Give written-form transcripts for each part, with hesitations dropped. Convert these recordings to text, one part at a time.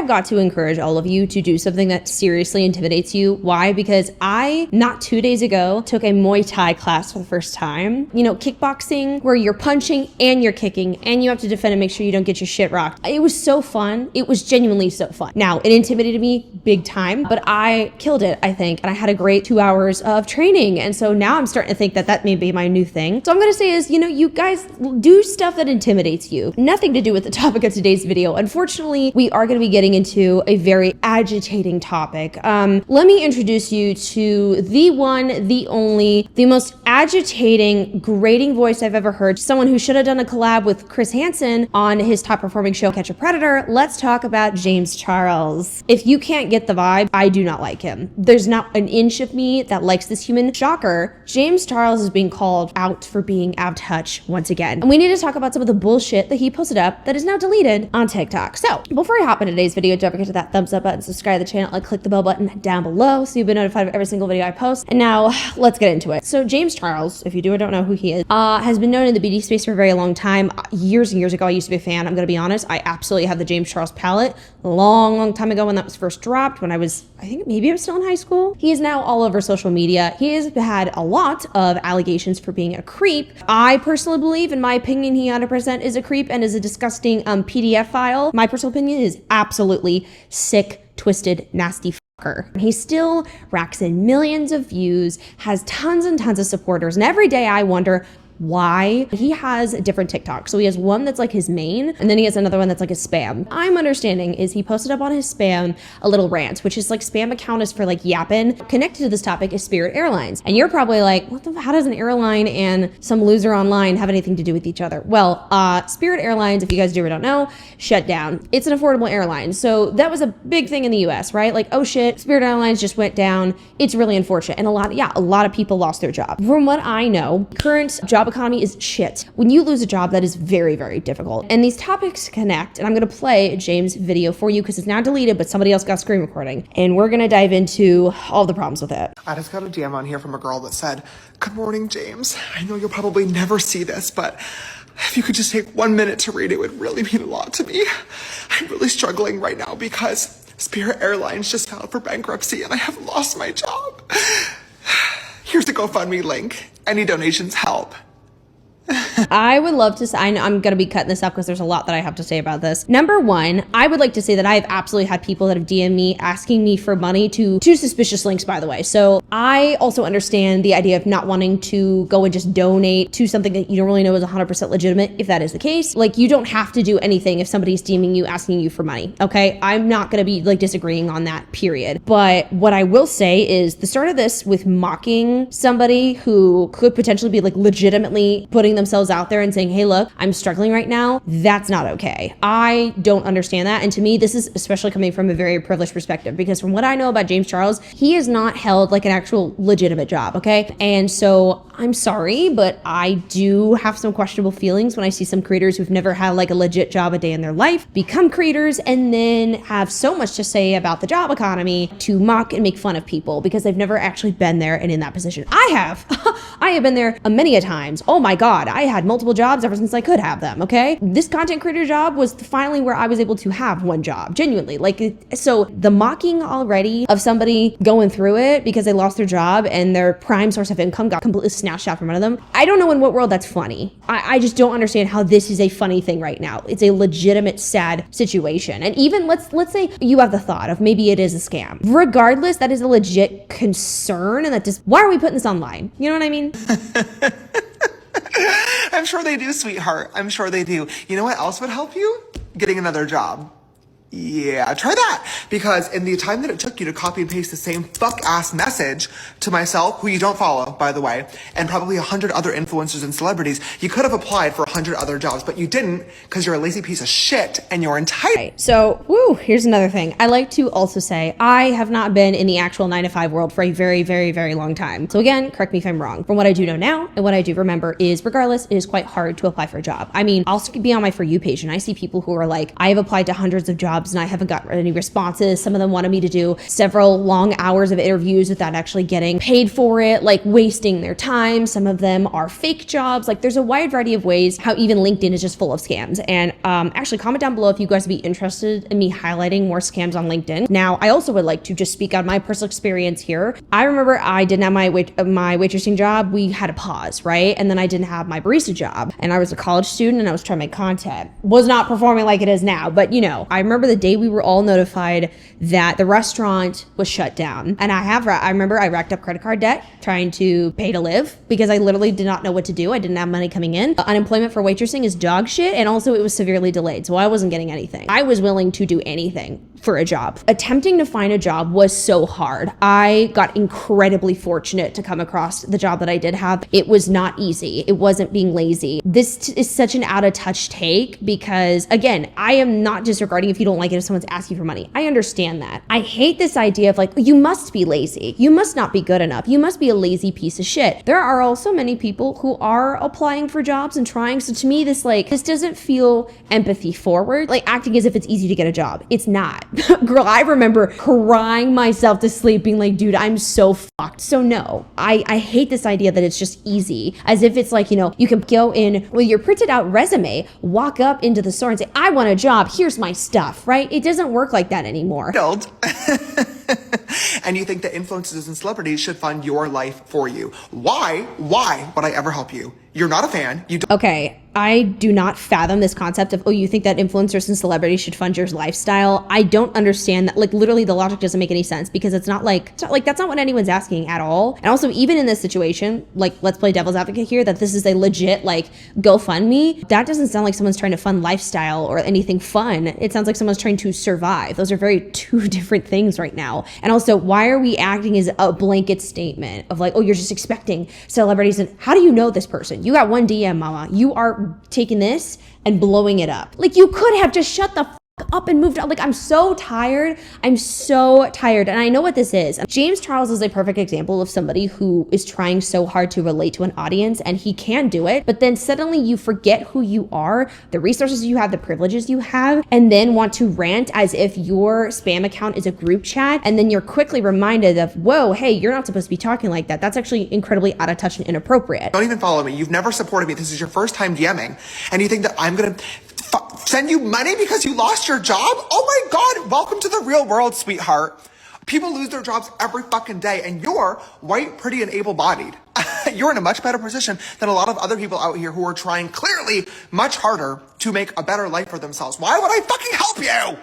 have got to encourage all of you to do something that seriously intimidates you. Why? Because I, not 2 days ago, took a Muay Thai class for the first time. You know, kickboxing, where you're punching and you're kicking and you have to defend and make sure you don't get your shit rocked. It was so fun. It was genuinely so fun. Now, it intimidated me big time, but I killed it, I think. And I had a great 2 hours of training. And so now I'm starting to think that that may be my new thing. So I'm going to say is, you know, you guys do stuff that intimidates you. Nothing to do with the topic of today's video. Unfortunately, we are going to be getting into a very agitating topic. Let me introduce you to the one, the only, the most agitating, grating voice I've ever heard. Someone who should have done a collab with Chris Hansen on his top performing show, Catch a Predator. Let's talk about James Charles. If you can't get the vibe, I do not like him. There's not an inch of me that likes this human. Shocker, James Charles is being called out for being out of touch once again. And we need to talk about some of the bullshit that he posted up that is now deleted on TikTok. So before I hop into today's video, don't forget to that thumbs up button, subscribe to the channel, and click the bell button down below so you'll be notified of every single video I post. And now let's get into it. So James Charles, if you do or don't know who he is, has been known in the beauty space for a very long time. Years and years ago, I used to be a fan. I'm gonna be honest, I absolutely have the James Charles palette. Long time ago when that was first dropped, when I think maybe I was still in high school. He is now all over social media. He has had a lot of allegations for being a creep. I personally believe, in my opinion, he 100% is a creep and is a disgusting PDF file. My personal opinion is absolutely sick, twisted, nasty fucker. He still racks in millions of views, has tons and tons of supporters, and every day I wonder why. He has different TikToks. So he has one that's like his main, and then he has another one that's like a spam. I'm understanding is he posted up on his spam a little rant, which is like spam account is for like yapping. Connected to this topic is Spirit Airlines. And you're probably like, how does an airline and some loser online have anything to do with each other? Well, Spirit Airlines, if you guys do or don't know, shut down. It's an affordable airline. So that was a big thing in the US, right? Like, oh shit, Spirit Airlines just went down. It's really unfortunate. And a lot of people lost their job. From what I know, current job economy is shit. When you lose a job, that is very, very difficult. And these topics connect, and I'm gonna play James' video for you because it's now deleted, but somebody else got screen recording. And we're gonna dive into all the problems with it. I just got a DM on here from a girl that said, "Good morning, James. I know you'll probably never see this, but if you could just take 1 minute to read it, would really mean a lot to me. I'm really struggling right now because Spirit Airlines just filed for bankruptcy and I have lost my job. Here's the GoFundMe link. Any donations help." I would love to say, I'm going to be cutting this up because there's a lot that I have to say about this. Number one, I would like to say that I have absolutely had people that have DM'd me asking me for money to suspicious links, by the way. So I also understand the idea of not wanting to go and just donate to something that you don't really know is 100% legitimate. If that is the case, like, you don't have to do anything if somebody's DMing you asking you for money. Okay. I'm not going to be like disagreeing on that, period. But what I will say is the start of this with mocking somebody who could potentially be like legitimately putting themselves out there and saying, hey, look, I'm struggling right now. That's not okay. I don't understand that. And to me, this is especially coming from a very privileged perspective, because from what I know about James Charles, he has not held like an actual legitimate job. Okay. And so I'm sorry, but I do have some questionable feelings when I see some creators who've never had like a legit job a day in their life become creators and then have so much to say about the job economy to mock and make fun of people because they've never actually been there and in that position. I have. I have been there many a times. Oh my God. I had multiple jobs ever since I could have them. Okay. This content creator job was finally where I was able to have one job, genuinely. Like, so the mocking already of somebody going through it because they lost their job and their prime source of income got completely snatched out from under them. I don't know in what world that's funny. I just don't understand how this is a funny thing right now. It's a legitimate sad situation. And even let's say you have the thought of maybe it is a scam. Regardless, that is a legit concern, and that just, why are we putting this online? You know what I mean? I'm sure they do, sweetheart. I'm sure they do. You know what else would help you? Getting another job. Yeah, try that. Because in the time that it took you to copy and paste the same fuck-ass message to myself, who you don't follow, by the way, and probably 100 other influencers and celebrities, you could have applied for 100 other jobs, but you didn't because you're a lazy piece of shit and you're entitled. Right. So, here's another thing. I like to also say I have not been in the actual 9-to-5 world for a very, very, very long time. So again, correct me if I'm wrong. From what I do know now and what I do remember is, regardless, it is quite hard to apply for a job. I mean, I'll be on my For You page and I see people who are like, I have applied to hundreds of jobs jobs and I haven't gotten any responses. Some of them wanted me to do several long hours of interviews without actually getting paid for it, like wasting their time. Some of them are fake jobs. Like there's a wide variety of ways how even LinkedIn is just full of scams. And actually comment down below if you guys would be interested in me highlighting more scams on LinkedIn. Now, I also would like to just speak on my personal experience here. I remember I didn't have my waitressing job. We had a pause, right? And then I didn't have my barista job. And I was a college student and I was trying to make content. Was not performing like it is now, but you know, I remember the day we were all notified that the restaurant was shut down. And I remember I racked up credit card debt trying to pay to live because I literally did not know what to do. I didn't have money coming in. Unemployment for waitressing is dog shit. And also it was severely delayed. So I wasn't getting anything. I was willing to do anything for a job. Attempting to find a job was so hard. I got incredibly fortunate to come across the job that I did have. It was not easy. It wasn't being lazy. This is such an out of touch take because again, I am not disregarding if you don't like it if someone's asking for money. I understand that. I hate this idea of like, you must be lazy. You must not be good enough. You must be a lazy piece of shit. There are also many people who are applying for jobs and trying. So to me, this doesn't feel empathy forward, like acting as if it's easy to get a job. It's not. Girl, I remember crying myself to sleep being like, dude, I'm so fucked. So no, I hate this idea that it's just easy, as if it's like, you know, you can go in with your printed out resume, walk up into the store and say, I want a job, here's my stuff, right? It doesn't work like that anymore. And you think that influencers and celebrities should fund your life for you. Why would I ever help you? You're not a fan. Okay, I do not fathom this concept of, oh, you think that influencers and celebrities should fund your lifestyle. I don't understand that. Like literally the logic doesn't make any sense because it's not like that's not what anyone's asking at all. And also even in this situation, like let's play devil's advocate here, that this is a legit like GoFundMe. That doesn't sound like someone's trying to fund lifestyle or anything fun. It sounds like someone's trying to survive. Those are very two different things right now. And also, why are we acting as a blanket statement of like, oh, you're just expecting celebrities? And how do you know this person? You got one DM, mama. You are taking this and blowing it up. Like you could have just shut the up and moved on. Like I'm so tired. I'm so tired. And I know what this is. James Charles is a perfect example of somebody who is trying so hard to relate to an audience, and he can do it, but then suddenly you forget who you are, the resources you have, the privileges you have, and then want to rant as if your spam account is a group chat. And then you're quickly reminded of, whoa, hey, you're not supposed to be talking like that. That's actually incredibly out of touch and inappropriate. Don't even follow me. You've never supported me. This is your first time DMing. And you think that I'm going to send you money because you lost your job? Oh my God, welcome to the real world, sweetheart. People lose their jobs every fucking day, and you're white, pretty, and able-bodied. You're in a much better position than a lot of other people out here who are trying clearly much harder to make a better life for themselves. Why would I fucking help you?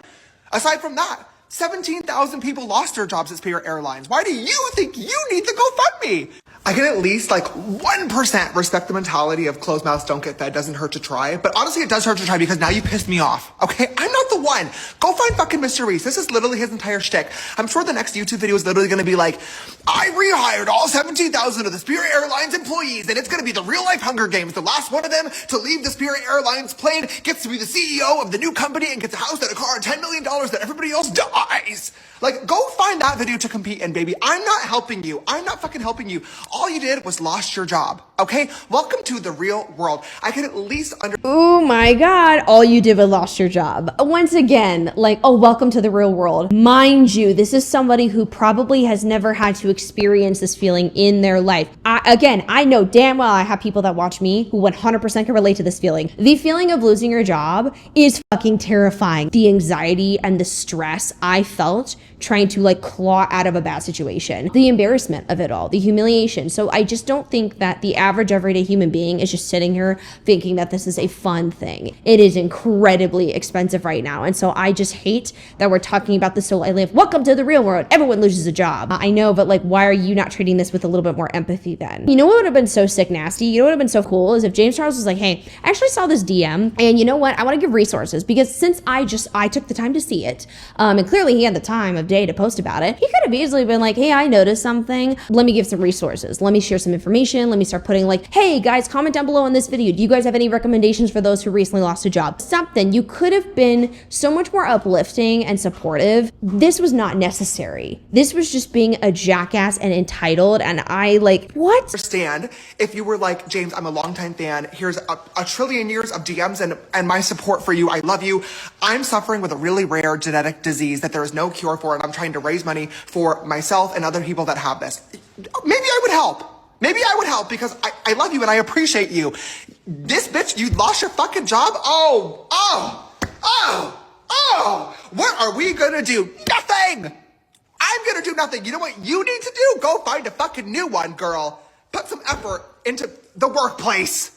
Aside from that, 17,000 people lost their jobs at Spirit Airlines. Why do you think you need the GoFundMe? I can at least like 1% respect the mentality of closed mouths don't get fed, doesn't hurt to try. But honestly, it does hurt to try because now you pissed me off. Okay, I'm not the one. Go find fucking Mr. Reese. This is literally his entire shtick. I'm sure the next YouTube video is literally gonna be like, I rehired all 17,000 of the Spirit Airlines employees, and it's gonna be the real life Hunger Games. The last one of them to leave the Spirit Airlines plane gets to be the CEO of the new company and gets a house and a car and $10 million that everybody else dies. Like, go find that video to compete in, baby. I'm not helping you. I'm not fucking helping you. All you did was lost your job, okay? Welcome to the real world. I can at least Oh my God, all you did was lost your job. Once again, like, oh, welcome to the real world. Mind you, this is somebody who probably has never had to experience this feeling in their life. I know damn well I have people that watch me who 100% can relate to this feeling. The feeling of losing your job is fucking terrifying. The anxiety and the stress I felt trying to like claw out of a bad situation, the embarrassment of it all, the humiliation. So I just don't think that the average everyday human being is just sitting here thinking that this is a fun thing. It is incredibly expensive right now. And so I just hate that we're talking about this so lightly of welcome to the real world. Everyone loses a job. I know, but like, why are you not treating this with a little bit more empathy then? You know what would have been so sick nasty? You know what would have been so cool is if James Charles was like, hey, I actually saw this DM and you know what? I want to give resources because since I took the time to see it, and clearly he had the time of day to post about it, he could have easily been like, hey, I noticed something. Let me give some resources. videos. Let me share some information. Let me start putting like, hey guys, comment down below on this video. Do you guys have any recommendations for those who recently lost a job? Something. You could have been so much more uplifting and supportive. This was not necessary. This was just being a jackass and entitled, and I like, what? Understand if you were like, James, I'm a longtime fan. Here's a trillion years of DMs and my support for you. I love you. I'm suffering with a really rare genetic disease that there is no cure for, and I'm trying to raise money for myself and other people that have this. Maybe I would help. Maybe I would help because I love you and I appreciate you. This bitch, you lost your fucking job? What are we gonna do? Nothing! I'm gonna do nothing. You know what you need to do? Go find a fucking new one, girl. Put some effort into the workplace.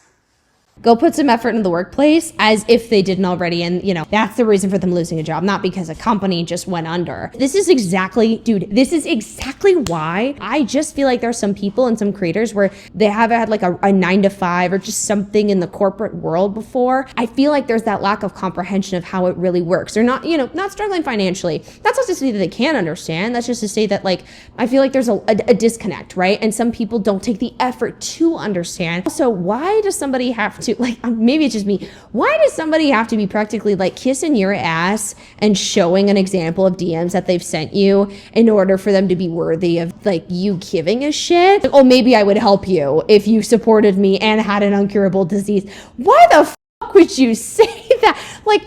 Go put some effort in the workplace, as if they didn't already. And you know, that's the reason for them losing a job, not because a company just went under. This is exactly, dude, this is exactly why I just feel like there's some people and some creators where they have had like a 9-to-5 or just something in the corporate world before. I feel like there's that lack of comprehension of how it really works. They're not, you know, not struggling financially. That's not to say that they can't understand. That's just to say that like, I feel like there's a disconnect, right? And some people don't take the effort to understand. So why does somebody have to, like, maybe it's just me, why does somebody have to be practically like kissing your ass and showing an example of DMs that they've sent you in order for them to be worthy of like you giving a shit? Like, oh, maybe I would help you if you supported me and had an incurable disease. Why the fuck would you say that? Like,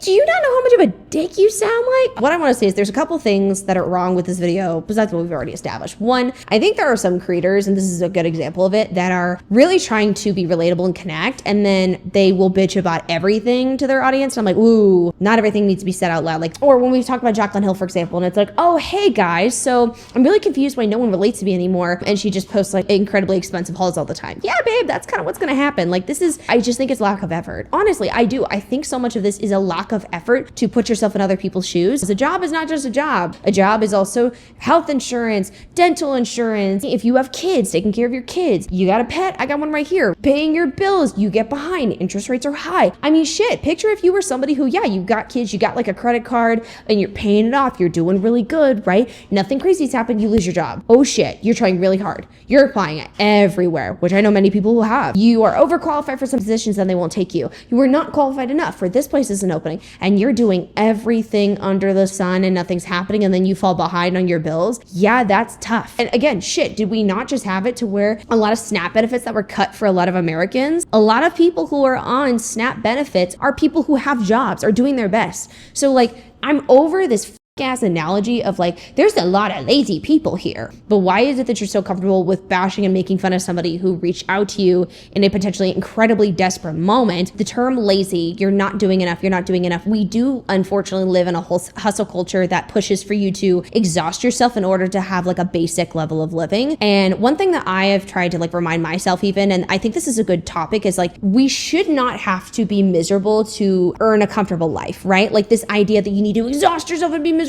do you not know how much of a dick you sound like? What I want to say is there's a couple things that are wrong with this video besides what we've already established. One, I think there are some creators, and this is a good example of it, that are really trying to be relatable and connect, and then they will bitch about everything to their audience. And I'm like, ooh, not everything needs to be said out loud. Like, or when we talk about Jaclyn Hill, for example, and it's like, oh, hey guys, so I'm really confused why no one relates to me anymore. And she just posts like incredibly expensive hauls all the time. Yeah, babe, that's kind of what's going to happen. Like, this is, I just think it's lack of effort. Honestly, I do. I think so much of this is a lack of effort to put yourself in other people's shoes. A job is not just a job. A job is also health insurance, dental insurance. If you have kids, taking care of your kids. You got a pet, I got one right here. Paying your bills, you get behind. Interest rates are high. I mean, shit, picture if you were somebody who, yeah, you got kids, you got like a credit card and you're paying it off. You're doing really good, right? Nothing crazy's happened, you lose your job. Oh shit, you're trying really hard. You're applying it everywhere, which I know many people who have. You are overqualified for some positions, then they won't take you. You are not qualified enough for this place is an opening, and you're doing everything under the sun and nothing's happening, and then you fall behind on your bills. Yeah, that's tough. And again, shit, did we not just have it to where a lot of SNAP benefits that were cut for a lot of Americans? A lot of people who are on SNAP benefits are people who have jobs, are doing their best. So like, I'm over this ass analogy of like, there's a lot of lazy people here. But why is it that you're so comfortable with bashing and making fun of somebody who reached out to you in a potentially incredibly desperate moment? The term lazy, you're not doing enough, you're not doing enough. We do unfortunately live in a whole hustle culture that pushes for you to exhaust yourself in order to have like a basic level of living. And one thing that I have tried to like remind myself even, and I think this is a good topic, is like, we should not have to be miserable to earn a comfortable life, right? Like this idea that you need to exhaust yourself and be miserable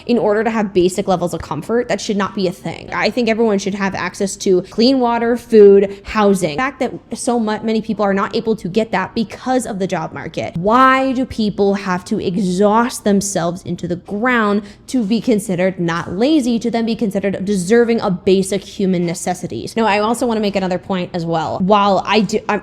in order to have basic levels of comfort, that should not be a thing. I think everyone should have access to clean water, food, housing. The fact that so many people are not able to get that because of the job market. Why do people have to exhaust themselves into the ground to be considered not lazy, to then be considered deserving of basic human necessities? Now, I also want to make another point as well. While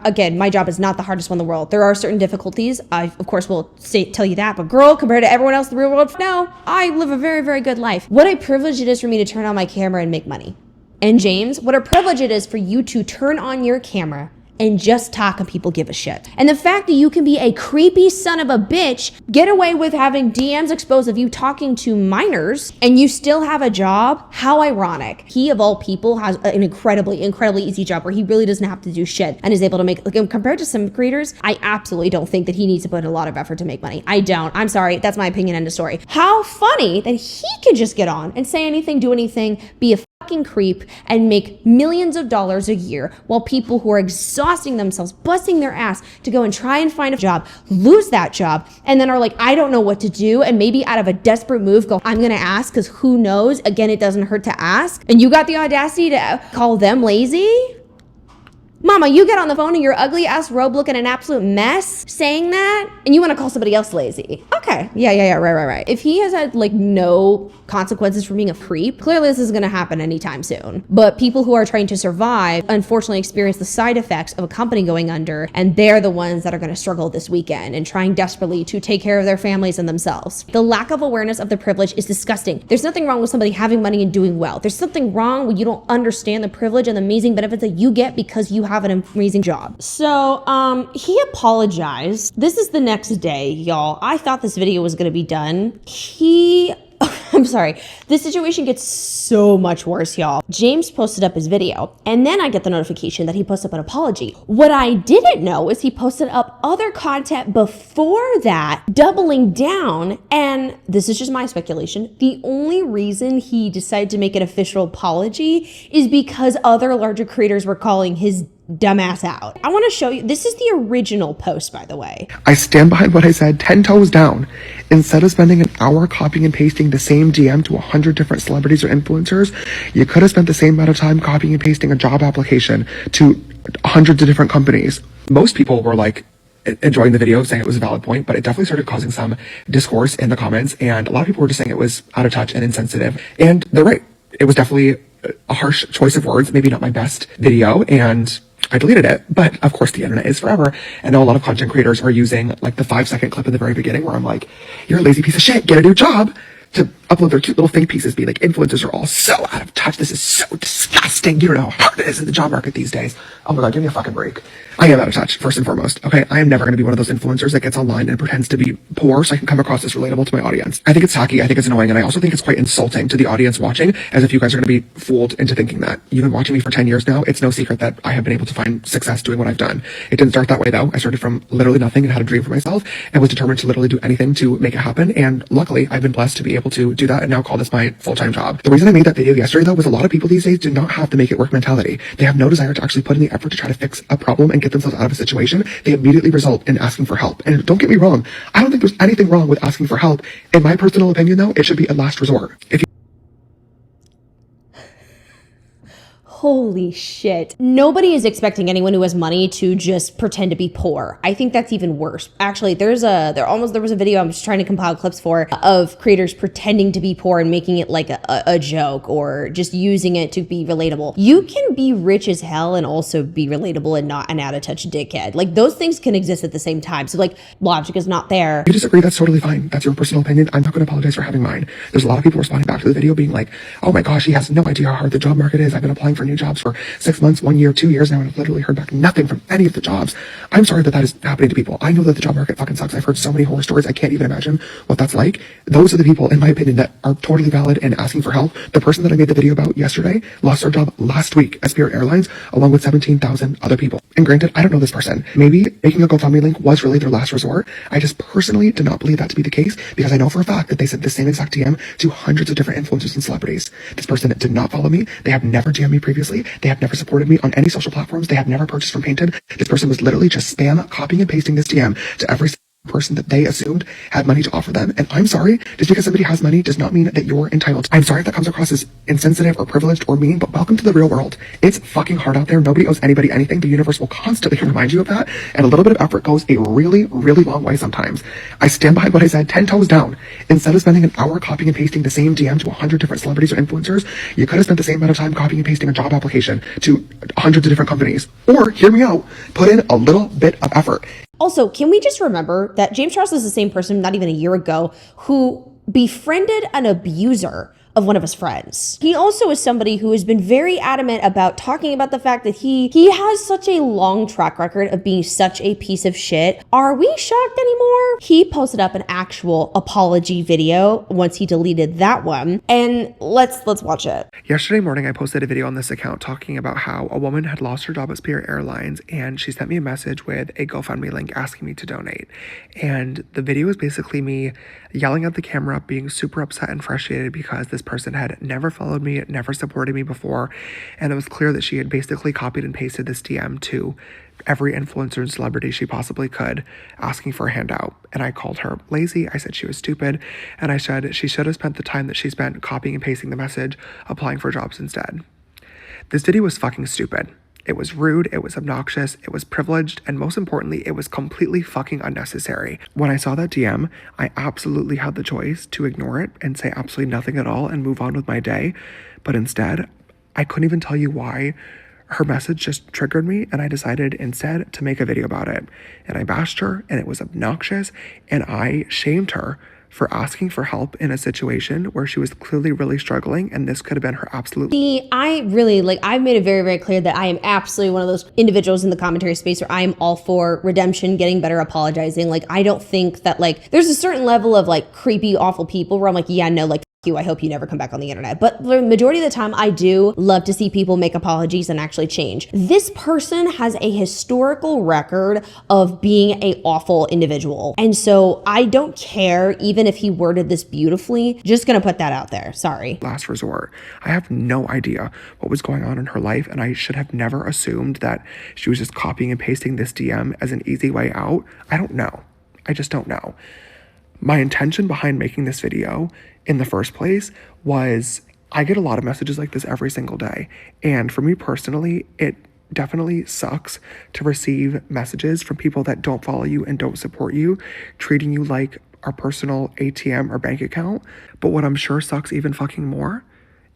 again, my job is not the hardest one in the world. There are certain difficulties. I, of course, will tell you that, but girl, compared to everyone else in the real world, no, I live a very, very good life. What a privilege it is for me to turn on my camera and make money. And James, what a privilege it is for you to turn on your camera and just talk and people give a shit. And the fact that you can be a creepy son of a bitch, get away with having DMs exposed of you talking to minors, and you still have a job, how ironic. He of all people has an incredibly easy job where he really doesn't have to do shit and is able to make, like, compared to some creators, I absolutely don't think that he needs to put a lot of effort to make money. I don't. I'm sorry. That's my opinion. End of story. How funny that he can just get on and say anything, do anything, be a fucking creep and make millions of dollars a year, while people who are exhausting themselves, busting their ass to go and try and find a job, lose that job, and then are like, I don't know what to do, and maybe out of a desperate move go, I'm gonna ask because who knows? Again, it doesn't hurt to ask. And you got the audacity to call them lazy? Mama, you get on the phone in your ugly ass robe looking an absolute mess saying that, and you want to call somebody else lazy. Okay. Yeah. Right. If he has had like no consequences for being a creep, clearly this is going to happen anytime soon. But people who are trying to survive unfortunately experience the side effects of a company going under, and they're the ones that are going to struggle this weekend and trying desperately to take care of their families and themselves. The lack of awareness of the privilege is disgusting. There's nothing wrong with somebody having money and doing well. There's something wrong when you don't understand the privilege and the amazing benefits that you get because you have an amazing job. So, he apologized. This is the next day, y'all. I thought this video was going to be done. I'm sorry. This situation gets so much worse, y'all. James posted up his video, and then I get the notification that he posted up an apology. What I didn't know is he posted up other content before that, doubling down, and this is just my speculation. The only reason he decided to make an official apology is because other larger creators were calling his dumbass out. I want to show you. This is the original post, by the way. I stand behind what I said 10 toes down. Instead of spending an hour copying and pasting the same DM to 100 different celebrities or influencers, you could have spent the same amount of time copying and pasting a job application to hundreds of different companies. Most people were like enjoying the video, saying it was a valid point, but it definitely started causing some discourse in the comments, and a lot of people were just saying it was out of touch and insensitive. And they're right. It was definitely a harsh choice of words, maybe not my best video, and I deleted it. But of course the internet is forever. And now a lot of content creators are using like the 5-second clip in the very beginning where I'm like, you're a lazy piece of shit, get a new job, to upload their cute little fake pieces, be like, influencers are all so out of touch. This is so disgusting. You don't know how hard it is in the job market these days. Oh my God, give me a fucking break. I am out of touch, first and foremost. Okay, I am never going to be one of those influencers that gets online and pretends to be poor so I can come across as relatable to my audience. I think it's tacky, I think it's annoying, and I also think it's quite insulting to the audience watching, as if you guys are going to be fooled into thinking that. You've been watching me for 10 years now. It's no secret that I have been able to find success doing what I've done. It didn't start that way though. I started from literally nothing and had a dream for myself and was determined to literally do anything to make it happen. And luckily, I've been blessed to be able to do that and now call this my full-time job. The reason I made that video yesterday though was a lot of people these days do not have the make it work mentality. They have no desire to actually put in the effort to try to fix a problem and get themselves out of a situation. They immediately result in asking for help. And don't get me wrong, I don't think there's anything wrong with asking for help. In my personal opinion though, it should be a last resort. If you Holy shit. Nobody is expecting anyone who has money to just pretend to be poor. I think that's even worse. Actually, there was a video I'm just trying to compile clips for of creators pretending to be poor and making it like a joke or just using it to be relatable. You can be rich as hell and also be relatable and not an out of touch dickhead. Like those things can exist at the same time. So like logic is not there. you disagree, that's totally fine. That's your personal opinion. I'm not going to apologize for having mine. There's a lot of people responding back to the video being like, oh my gosh, he has no idea how hard the job market is. I've been applying for new jobs for 6 months, 1 year, 2 years now, and I've literally heard back nothing from any of the jobs. I'm sorry that is happening to people. I know that the job market fucking sucks. I've heard so many horror stories. I can't even imagine what that's like. Those are the people, in my opinion, that are totally valid and asking for help. The person that I made the video about yesterday lost their job last week at Spirit Airlines, along with 17,000 other people. And granted, I don't know this person. Maybe making a GoFundMe link was really their last resort. I just personally did not believe that to be the case because I know for a fact that they sent the same exact DM to hundreds of different influencers and celebrities. This person did not follow me. They have never DM'd me previously. They have never supported me on any social platforms. They have never purchased from Painted. This person was literally just spam copying and pasting this DM to every person that they assumed had money to offer them. And I'm sorry, just because somebody has money does not mean that you're entitled. I'm sorry if that comes across as insensitive or privileged or mean, but welcome to the real world. It's fucking hard out there. Nobody owes anybody anything. The universe will constantly remind you of that. And a little bit of effort goes a really, really long way sometimes. I stand behind what I said 10 toes down. Instead of spending an hour copying and pasting the same DM to 100 different celebrities or influencers, you could have spent the same amount of time copying and pasting a job application to hundreds of different companies. Or, hear me out, put in a little bit of effort. Also, can we just remember that James Charles is the same person not even a year ago who befriended an abuser of one of his friends. He also is somebody who has been very adamant about talking about the fact that he has such a long track record of being such a piece of shit. Are we shocked anymore? He posted up an actual apology video once he deleted that one, and let's watch it. Yesterday morning, I posted a video on this account talking about how a woman had lost her job at Spirit Airlines, and she sent me a message with a GoFundMe link asking me to donate. And the video is basically me yelling at the camera, being super upset and frustrated because this person had never followed me, never supported me before, and it was clear that she had basically copied and pasted this DM to every influencer and celebrity she possibly could, asking for a handout. And I called her lazy. I said she was stupid, and I said she should have spent the time that she spent copying and pasting the message applying for jobs instead. This video was fucking stupid. It was rude, it was obnoxious, it was privileged, and most importantly, it was completely fucking unnecessary. When I saw that DM, I absolutely had the choice to ignore it and say absolutely nothing at all and move on with my day. But instead, I couldn't even tell you why. Her message just triggered me, and I decided instead to make a video about it. And I bashed her, and it was obnoxious, and I shamed her for asking for help in a situation where she was clearly really struggling, and this could have been her absolute. See, I've made it very, very clear that I am absolutely one of those individuals in the commentary space where I am all for redemption, getting better, apologizing. Like, I don't think that, like, there's a certain level of, like, creepy, awful people where I'm like, yeah, no, like, you, I hope you never come back on the internet. But the majority of the time, I do love to see people make apologies and actually change. This person has a historical record of being a awful individual. And so I don't care, even if he worded this beautifully, just gonna put that out there. Sorry. Last resort. I have no idea what was going on in her life, and I should have never assumed that she was just copying and pasting this DM as an easy way out. I don't know. I just don't know. My intention behind making this video in the first place was, I get a lot of messages like this every single day. And for me personally, it definitely sucks to receive messages from people that don't follow you and don't support you, treating you like our personal ATM or bank account. But what I'm sure sucks even fucking more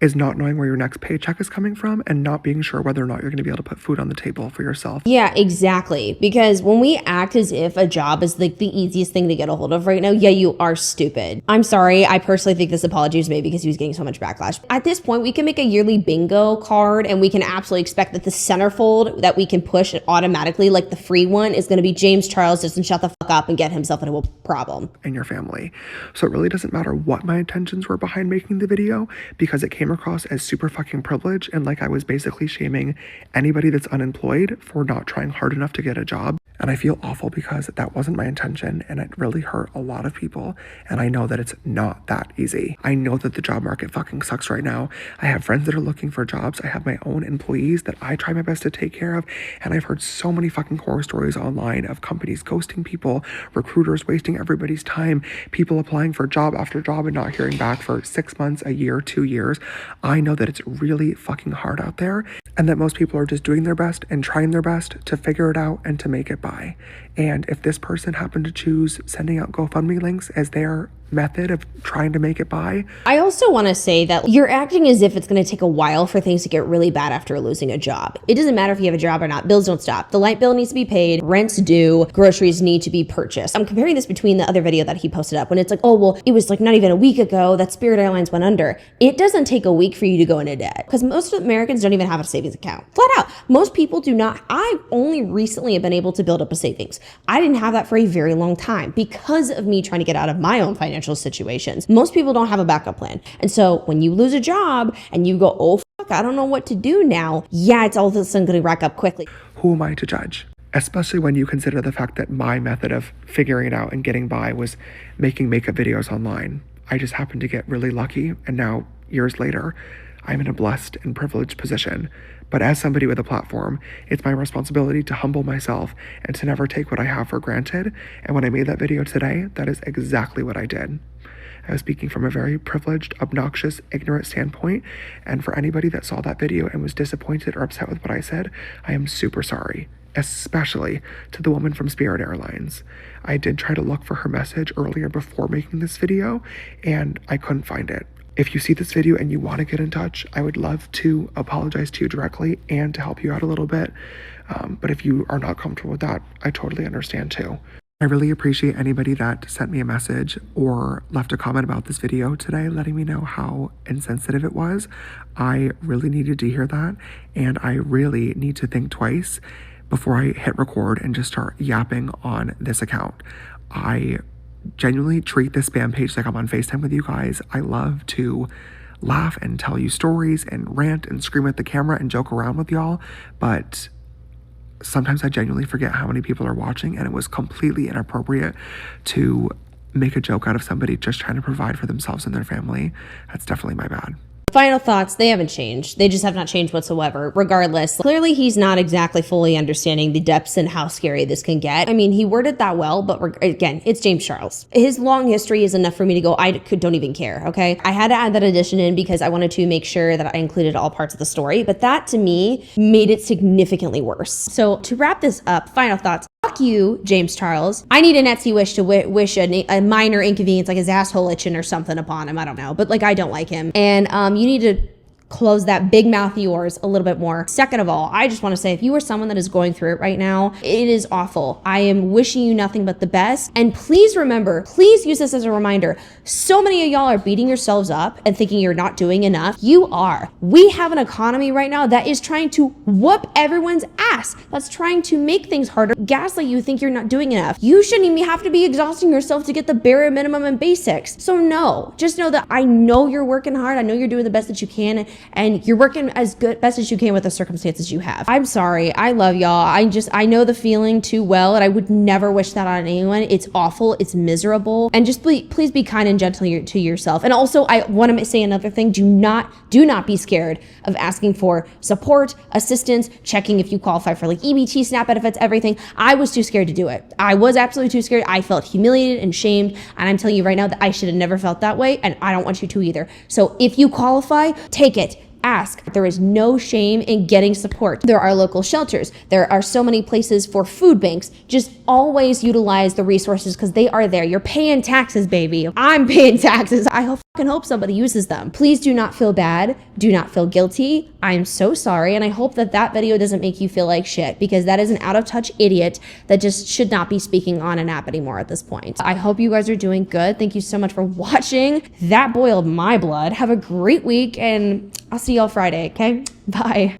is not knowing where your next paycheck is coming from and not being sure whether or not you're going to be able to put food on the table for yourself. Yeah, exactly. Because when we act as if a job is like the easiest thing to get a hold of right now, yeah, you are stupid. I'm sorry. I personally think this apology was made because he was getting so much backlash. At this point, we can make a yearly bingo card, and we can absolutely expect that the centerfold that we can push automatically, like the free one, is going to be James Charles doesn't shut the fuck up and get himself into a problem. And your family. So it really doesn't matter what my intentions were behind making the video, because it came across as super fucking privileged and like I was basically shaming anybody that's unemployed for not trying hard enough to get a job. And I feel awful because that wasn't my intention, and it really hurt a lot of people. And I know that it's not that easy. I know that the job market fucking sucks right now. I have friends that are looking for jobs. I have my own employees that I try my best to take care of. And I've heard so many fucking horror stories online of companies ghosting people, recruiters wasting everybody's time, people applying for job after job and not hearing back for 6 months, a year, 2 years. I know that it's really fucking hard out there, and that most people are just doing their best and trying their best to figure it out and to make it by. And if this person happened to choose sending out GoFundMe links as their method of trying to make it by. I also want to say that you're acting as if it's going to take a while for things to get really bad after losing a job. It doesn't matter if you have a job or not. Bills don't stop. The light bill needs to be paid, rent's due, groceries need to be purchased. I'm comparing this between the other video that he posted up when it's like, oh, well, it was like not even a week ago that Spirit Airlines went under. It doesn't take a week for you to go into debt, because most Americans don't even have a savings account. Flat out. Most people do not. I only recently have been able to build up a savings. I didn't have that for a very long time because of me trying to get out of my own financial situations. Most people don't have a backup plan. And so when you lose a job and you go, oh, fuck, I don't know what to do now. Yeah, it's all of a sudden going to rack up quickly. Who am I to judge? Especially when you consider the fact that my method of figuring it out and getting by was making makeup videos online. I just happened to get really lucky, and now, years later, I'm in a blessed and privileged position. But as somebody with a platform, it's my responsibility to humble myself and to never take what I have for granted. And when I made that video today, that is exactly what I did. I was speaking from a very privileged, obnoxious, ignorant standpoint. And for anybody that saw that video and was disappointed or upset with what I said, I am super sorry. Especially to the woman from Spirit Airlines. I did try to look for her message earlier before making this video, and I couldn't find it. If you see this video and you want to get in touch, I would love to apologize to you directly and to help you out a little bit. But if you are not comfortable with that, I totally understand too. I really appreciate anybody that sent me a message or left a comment about this video today, letting me know how insensitive it was. I really needed to hear that, and I really need to think twice before I hit record and just start yapping on this account. I genuinely treat this spam page like I'm on FaceTime with you guys. I love to laugh and tell you stories and rant and scream at the camera and joke around with y'all, but sometimes I genuinely forget how many people are watching, and it was completely inappropriate to make a joke out of somebody just trying to provide for themselves and their family. That's definitely my bad. Final thoughts, they haven't changed. They just have not changed whatsoever. Regardless, clearly he's not exactly fully understanding the depths and how scary this can get. I mean, he worded that well, but again, it's James Charles. His long history is enough for me to go, don't even care, okay? I had to add that addition in because I wanted to make sure that I included all parts of the story, but that to me made it significantly worse. So to wrap this up, final thoughts. Fuck you, James Charles. I need an Etsy wish to wish a minor inconvenience, like his asshole itching or something upon him. I don't know, but like I don't like him. And you need to close that big mouth of yours a little bit more. Second of all, I just want to say, if you are someone that is going through it right now, it is awful. I am wishing you nothing but the best. And please remember, please use this as a reminder. So many of y'all are beating yourselves up and thinking you're not doing enough. You are. We have an economy right now that is trying to whoop everyone's ass. That's trying to make things harder. Gaslight you, think you're not doing enough. You shouldn't even have to be exhausting yourself to get the bare minimum and basics. So no, just know that I know you're working hard. I know you're doing the best that you can. And you're working as best as you can with the circumstances you have. I'm sorry. I love y'all. I know the feeling too well, and I would never wish that on anyone. It's awful. It's miserable. And just please be kind and gentle to yourself. And also, I want to say another thing. Do not be scared of asking for support, assistance, checking if you qualify for like EBT, SNAP benefits, everything. I was too scared to do it. I was absolutely too scared. I felt humiliated and shamed. And I'm telling you right now that I should have never felt that way. And I don't want you to either. So if you qualify, take it. Ask. There is no shame in getting support. There are local shelters. There are so many places for food banks. Just always utilize the resources because they are there. You're paying taxes, baby. I'm paying taxes. I hope somebody uses them. Please do not feel bad. Do not feel guilty. I'm so sorry. And I hope that video doesn't make you feel like shit, because that is an out of touch idiot that just should not be speaking on an app anymore at this point. I hope you guys are doing good. Thank you so much for watching. That boiled my blood. Have a great week, and I'll see y'all Friday, okay? Bye.